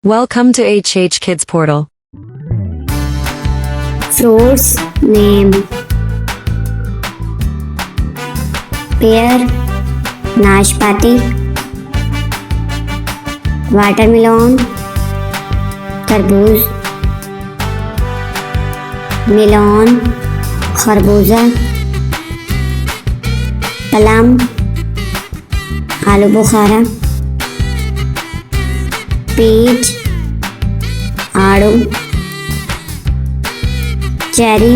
Welcome to HH Kids Portal. Fruits name: pear, नाशपाती, watermelon, तरबूज, melon, खरबूजा, plum, आलू बुखारा, पीच, आड़ू, चेरी,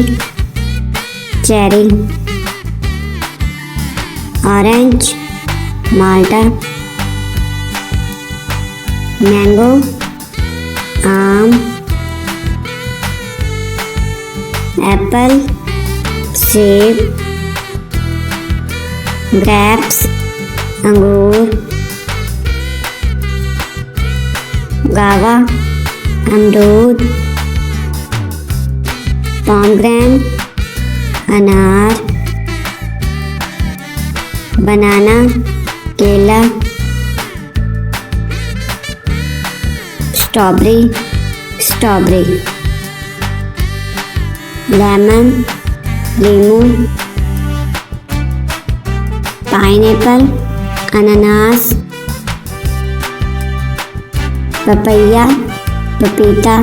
ऑरेंज, माल्टा, मैंगो, आम, एप्पल, सेब, ग्रेप्स, अंगूर, गावा, अमरूद, पोमेग्रेनेट, अनार, बनाना, केला, स्ट्रॉबेरी, लेमन, लीमू, पाइनएप्पल, अनानास, पपैया, पपीता,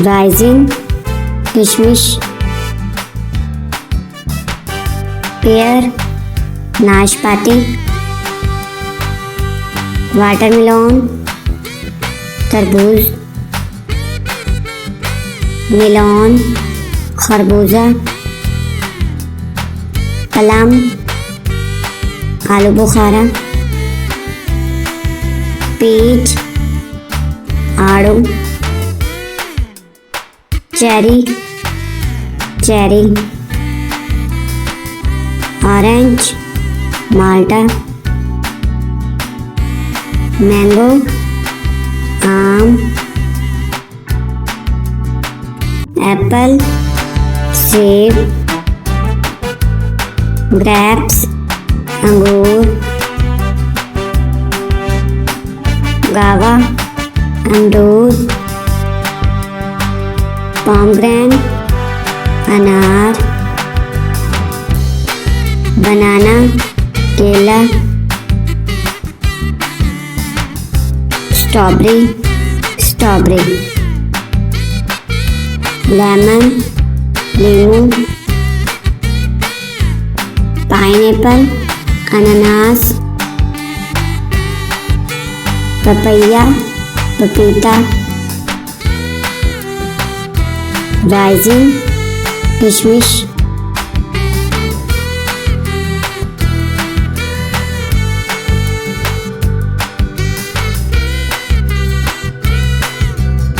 राइजिन, किशमिश, पेयर, नाशपाती, वाटरमेलन, तरबूज, मेलन, खरबूजा, प्लम, आलू बुखारा, पीच, आड़ू, चेरी, ऑरेंज, माल्टा, मैंगो, आम, एप्पल, सेब, ग्रेप्स, अंगूर, गावा, अमरूद, पोमेग्रेनेट, अनार, बनाना, केला, स्ट्रॉबेरी, लेमन, लीमू, पाइनएप्पल, अनानास, पपैया, पपीता, राइजिन, किशमिश,